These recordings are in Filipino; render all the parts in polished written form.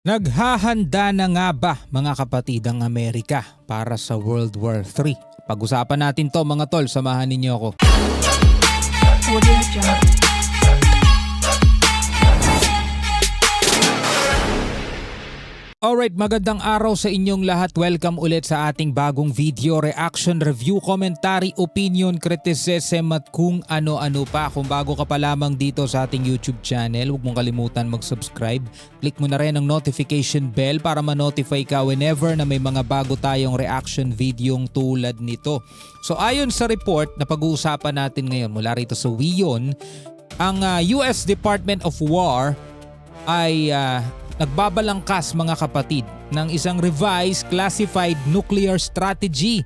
Naghahanda na nga ba mga kapatid ang Amerika para sa World War III? Pag-usapan natin to mga tol, samahan ninyo ako. Audio Jungle. Alright, magandang araw sa inyong lahat. Welcome ulit sa ating bagong video, reaction, review, commentary, opinion, criticism at kung ano-ano pa. Kung bago ka pa lamang dito sa ating YouTube channel, huwag mong kalimutan mag-subscribe. Click mo na rin ang notification bell para ma-notify ka whenever na may mga bago tayong reaction videong tulad nito. So ayon sa report na pag-uusapan natin ngayon mula rito sa WION, ang US Department of War ay nagbabalangkas mga kapatid ng isang revised classified nuclear strategy.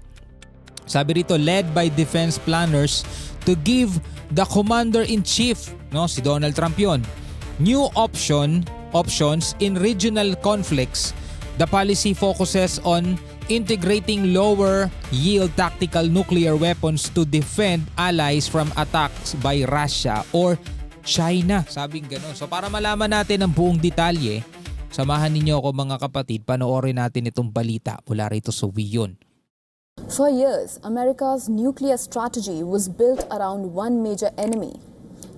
Sabi rito, led by defense planners to give the commander-in-chief, si Donald Trump yun, new options in regional conflicts. The policy focuses on integrating lower yield tactical nuclear weapons to defend allies from attacks by Russia or China. Sabing gano'n. So para malaman natin ang buong detalye, samahan ninyo ako mga kapatid, panoorin natin itong balita mula rito sa WION. For years, America's nuclear strategy was built around one major enemy.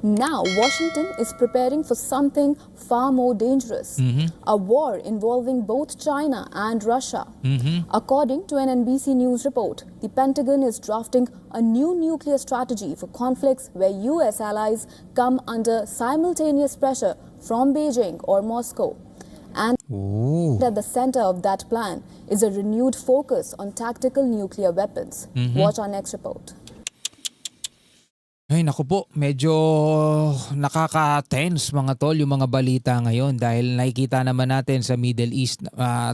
Now, Washington is preparing for something far more dangerous, a war involving both China and Russia. According to an NBC News report, the Pentagon is drafting a new nuclear strategy for conflicts where US allies come under simultaneous pressure from Beijing or Moscow. And at the center of that plan is a renewed focus on tactical nuclear weapons. Watch our next report. Ay naku po, medyo nakaka-tense mga tol yung mga balita ngayon dahil nakikita naman natin sa Middle East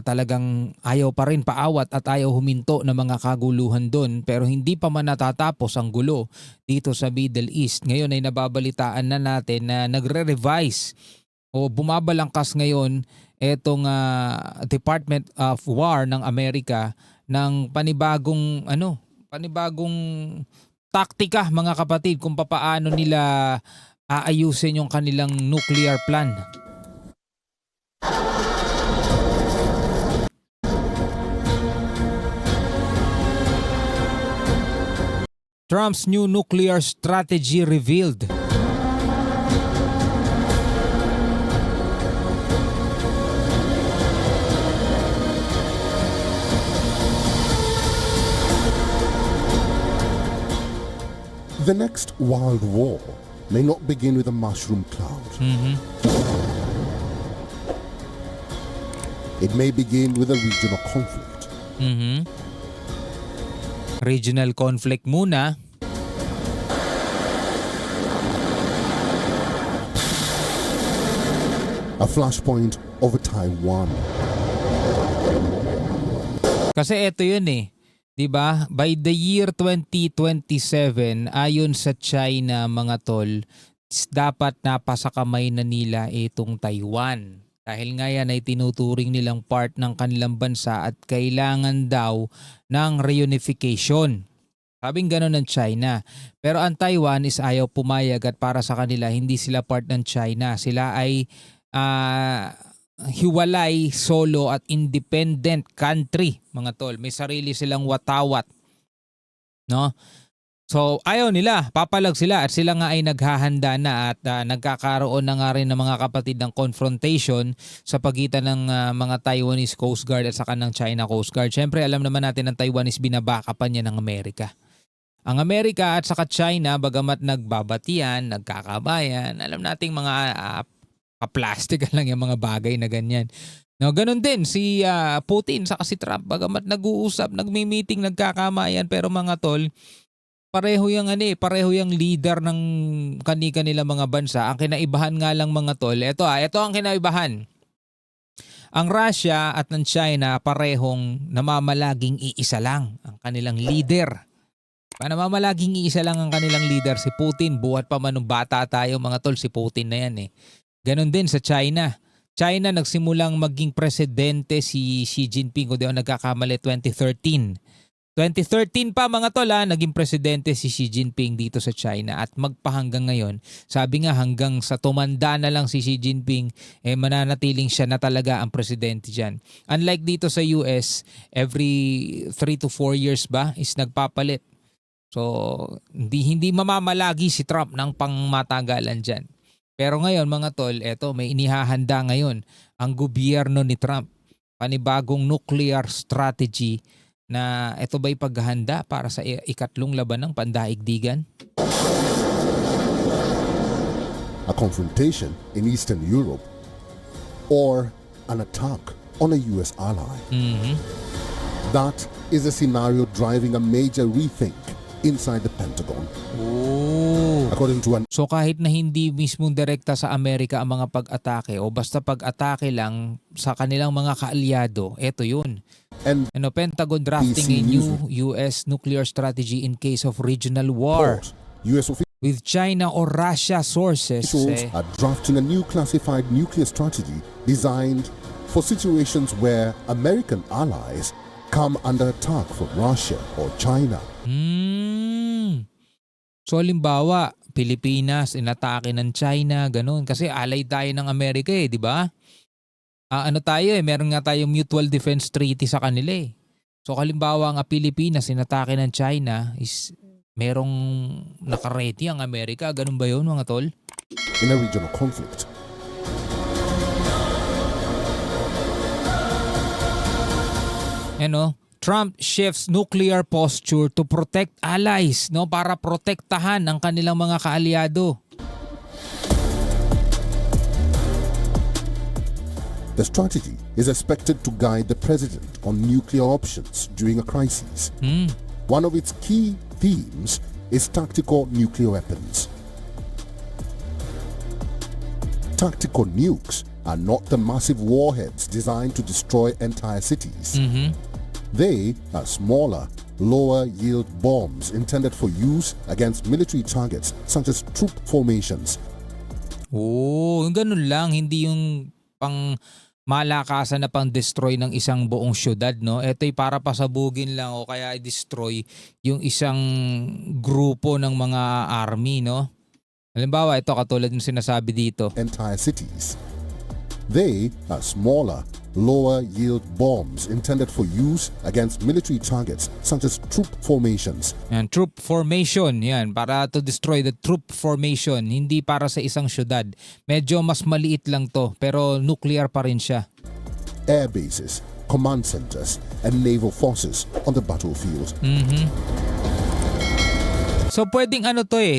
talagang ayaw pa rin paawat at ayaw huminto ng mga kaguluhan doon, pero hindi pa man natatapos ang gulo dito sa Middle East. Ngayon ay nababalitaan na natin na nagre-revise o bumabalangkas ngayon itong Department of War ng Amerika ng panibagong taktika mga kapatid kung papaano nila aayusin yung kanilang nuclear plan. Trump's new nuclear strategy revealed. The next World War may not begin with a mushroom cloud. It may begin with a regional conflict. Regional conflict muna. A flashpoint over Taiwan. Kasi ito yun eh. 'Di ba? By the year 2027, ayon sa China mga tol, dapat napasakamay na nila itong Taiwan. Dahil nga yan ay tinuturing nilang part ng kanilang bansa at kailangan daw ng reunification. Sabing gano'n ng China. Pero ang Taiwan is ayaw pumayag at para sa kanila hindi sila part ng China. Sila ay hiwalay, solo at independent country mga tol. May sarili silang watawat. No? So ayaw nila, papalag sila at sila nga ay naghahanda na at nagkakaroon na nga rin ng mga kapatid ng confrontation sa pagitan ng mga Taiwanese Coast Guard at saka ng China Coast Guard. Siyempre alam naman natin ng Taiwanese binabakapan niya ng Amerika. Ang Amerika at saka China bagamat nagbabatian, nagkakabayan, alam nating mga plastic lang yung mga bagay na ganyan. No, ganun din si Putin sa si Trump. Bagamat nag-uusap, nagmi-meeting, nagkakamayan pero mga tol, pareho yung leader ng kani-kanila mga bansa. Ang kinaibahan nga lang mga tol, ito ang kinaibahan. Ang Russia at ng China parehong namamalaging iisa lang ang kanilang leader. Namamalaging iisa lang ang kanilang leader, si Putin. Buhat pa man nung bata tayo mga tol, si Putin na yan eh. Ganon din sa China. China nagsimulang maging presidente si Xi Jinping, kung di ako nagkakamali, 2013. 2013 pa mga tol naging presidente si Xi Jinping dito sa China at magpahanggang ngayon. Sabi nga hanggang sa tumanda na lang si Xi Jinping, mananatiling siya na talaga ang presidente dyan. Unlike dito sa US, every 3 to 4 years ba is nagpapalit. So hindi mamamalagi si Trump ng pangmatagalan dyan. Pero ngayon mga tol, may inihahanda ngayon ang gobyerno ni Trump. Panibagong nuclear strategy na ito ba'y paghahanda para sa ikatlong laban ng pandaigdigan? A confrontation in Eastern Europe, or an attack on a US ally. That is a scenario driving a major rethink inside the Pentagon. According to an So kahit na hindi mismong direkta sa Amerika ang mga pag-atake o basta pag-atake lang sa kanilang mga kaalyado, eto yun. and Pentagon drafting a new US nuclear strategy in case of regional war. US officials With China or Russia sources, are drafting a new classified nuclear strategy designed for situations where American allies come under attack from Russia or China. So halimbawa, Pilipinas inatake ng China, ganun. Kasi alay tayo ng Amerika di ba? Meron nga tayong mutual defense treaty sa kanila So halimbawa ang Pilipinas inatake ng China is merong nakaredy ang Amerika. Ganun ba yun mga tol? In a regional conflict. Trump shifts nuclear posture to protect allies, para protektahan ang kanilang mga kaalyado. The strategy is expected to guide the president on nuclear options during a crisis. One of its key themes is tactical nuclear weapons. Tactical nukes are not the massive warheads designed to destroy entire cities. They are smaller, lower-yield bombs intended for use against military targets such as troop formations. Ganun lang, hindi yung pang malakasan na pang destroy ng isang buong syudad, Ito'y para pasabugin lang o kaya i-destroy yung isang grupo ng mga army, Halimbawa, ito katulad ng sinasabi dito. Entire cities. They are smaller, lower-yield bombs intended for use against military targets such as troop formations. Troop formation, para to destroy the troop formation, hindi para sa isang syudad. Medyo mas maliit lang to, pero nuclear pa rin siya. Air bases, command centers, and naval forces on the battlefield. So pwedeng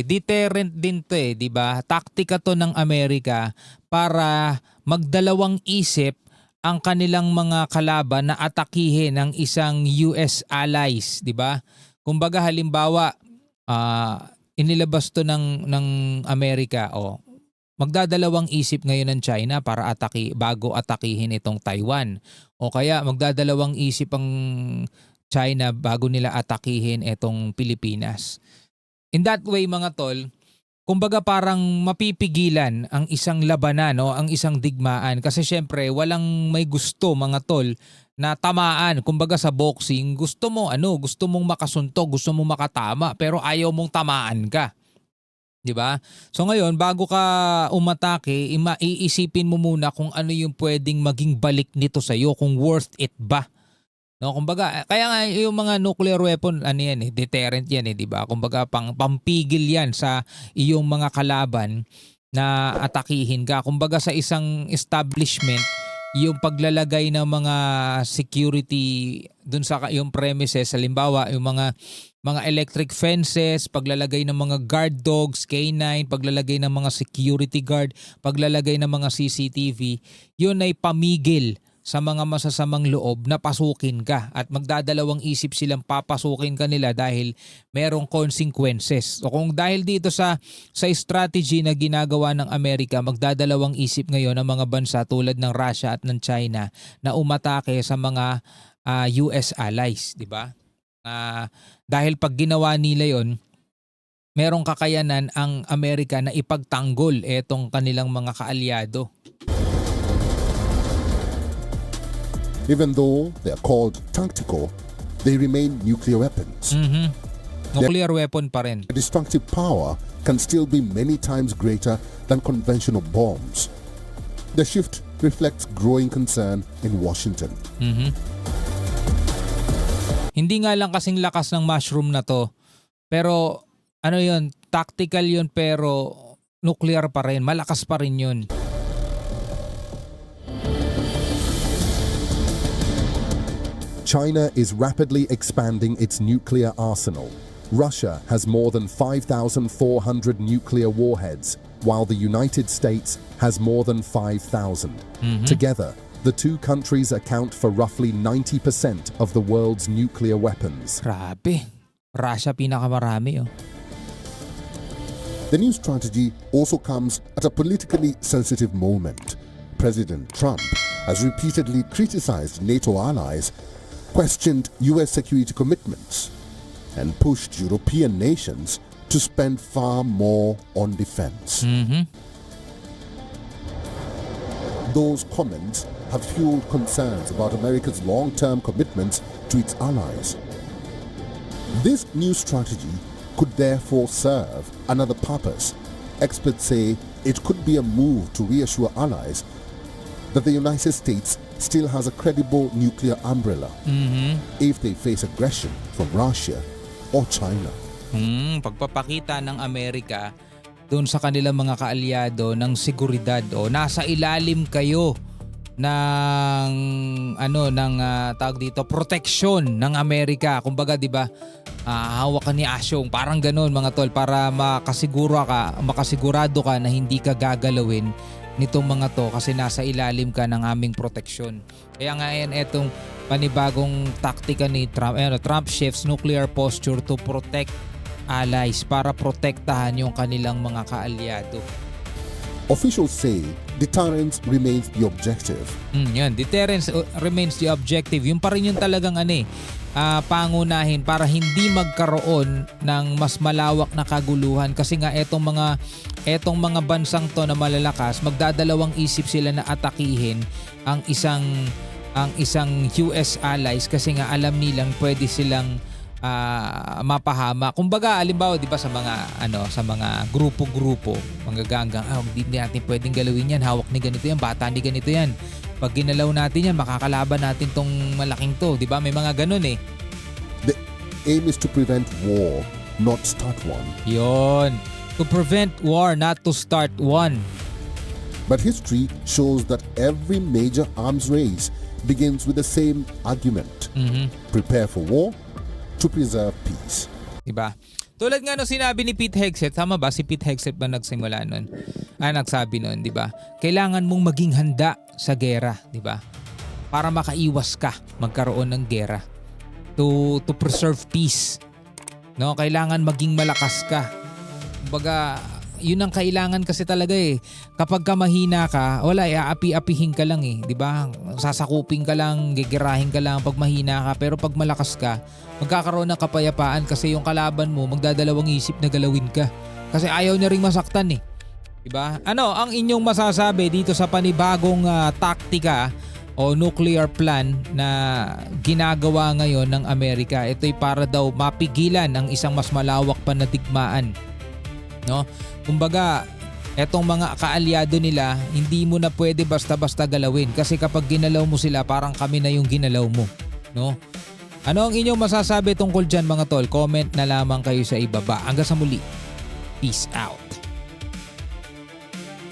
deterrent din to di ba? Taktika to ng Amerika para magdalawang isip ang kanilang mga kalaban na atakihin ng isang US allies, di ba? Kumbaga halimbawa, inilabas to ng Amerika, magdadalawang isip ngayon ng China para bago atakihin itong Taiwan. O kaya magdadalawang isip ang China bago nila atakihin itong Pilipinas. In that way mga tol, kumbaga parang mapipigilan ang isang labanan ang isang digmaan kasi syempre walang may gusto mga tol na tamaan. Kumbaga sa boxing, gusto mong makasuntok, gusto mong makatama pero ayaw mong tamaan ka. 'Di ba? So ngayon, bago ka umatake, iisipin mo muna kung ano yung pwedeng maging balik nito sa iyo, kung worth it ba. Kumbaga, kaya nga yung mga nuclear weapon, deterrent yan di ba? Kumbaga, pampigil yan sa iyong mga kalaban na atakihin ka. Kumbaga sa isang establishment, yung paglalagay ng mga security dun sa yung premises, halimbawa, yung mga electric fences, paglalagay ng mga guard dogs, K9, paglalagay ng mga security guard, paglalagay ng mga CCTV, yun ay pamigil sa mga masasamang loob na pasukin ka at magdadalawang isip silang papasukin ka nila dahil merong consequences. So kung dahil dito sa strategy na ginagawa ng Amerika, magdadalawang isip ngayon ang mga bansa tulad ng Russia at ng China na umatake sa mga US allies, di ba? Dahil pag ginawa nila yon, merong kakayanan ang Amerika na ipagtanggol etong kanilang mga kaalyado. Even though they are called tactical, they remain nuclear weapons. Nuclear weapon pa rin. The destructive power can still be many times greater than conventional bombs. The shift reflects growing concern in Washington. Hindi nga lang kasing lakas ng mushroom na to. Pero ano yun, tactical yun pero nuclear pa rin. Malakas pa rin yun. China is rapidly expanding its nuclear arsenal. Russia has more than 5,400 nuclear warheads, while the United States has more than 5,000. Together, the two countries account for roughly 90% of the world's nuclear weapons. Grabe. Russia pinakamarami oh. The new strategy also comes at a politically sensitive moment. President Trump has repeatedly criticized NATO allies, questioned US security commitments, and pushed European nations to spend far more on defense. Those comments have fueled concerns about America's long-term commitments to its allies. This new strategy could therefore serve another purpose. Experts say it could be a move to reassure allies that the United States still has a credible nuclear umbrella if they face aggression from Russia or China. Pagpapakita ng Amerika doon sa kanilang mga kaalyado ng seguridad o nasa ilalim kayo ng tawag dito protection ng Amerika. Kumbaga 'di ba? Hawakan ni Asyong parang ganoon mga tol para makasigurado ka na hindi ka gagalawin nitong mga to kasi nasa ilalim ka ng aming proteksyon. Kaya nga yan etong panibagong taktika ni Trump. Trump shifts nuclear posture to protect allies para protektahan yung kanilang mga kaalyado. Officials say deterrence remains the objective. Deterrence remains the objective. Yung pa rin yung talagang pangunahin para hindi magkaroon ng mas malawak na kaguluhan kasi nga etong mga bansang to na malalakas magdadalawang isip sila na atakihin ang isang US allies kasi nga alam nilang pwede silang mapahama. Kumbaga, halimbawa, 'di ba sa mga grupo-grupo, mga ganggang, hindi natin pwedeng galawin 'yan, hawak ni ganito 'yan, bata ni ganito 'yan. Pag ginalaw natin 'yan, makakalaban natin tong malaking 'to, 'di ba? May mga ganun eh. The aim is to prevent war, not start one. Yon. To prevent war, not to start one. But history shows that every major arms race begins with the same argument. Prepare for war to preserve peace. Diba? Tulad nga nung sinabi ni Pete Hegseth, tama ba? Si Pete Hegseth ba nagsimula nun? Nagsabi nun, diba? Kailangan mong maging handa sa gera, diba? Para makaiwas ka magkaroon ng gera. To preserve peace. No, kailangan maging malakas ka. Kumbaga, yun ang kailangan kasi talaga eh. Kapag ka mahina ka, wala, aapi-apihin ka lang eh. Diba? Sasakupin ka lang, gigirahin ka lang pag mahina ka. Pero pag malakas ka, magkakaroon ng kapayapaan kasi yung kalaban mo, magdadalawang isip na galawin ka. Kasi ayaw niya ring masaktan eh. Diba? Ano ang inyong masasabi dito sa panibagong taktika o nuclear plan na ginagawa ngayon ng Amerika? Ito'y para daw mapigilan ang isang mas malawak pa na digmaan. No? Kumbaga, etong mga kaalyado nila, hindi mo na pwede basta-basta galawin kasi kapag ginalaw mo sila, parang kami na yung ginalaw mo, no? Ano ang inyong masasabi tungkol dyan mga tol? Comment na lamang kayo sa ibaba. Hanggang sa muli. Peace out.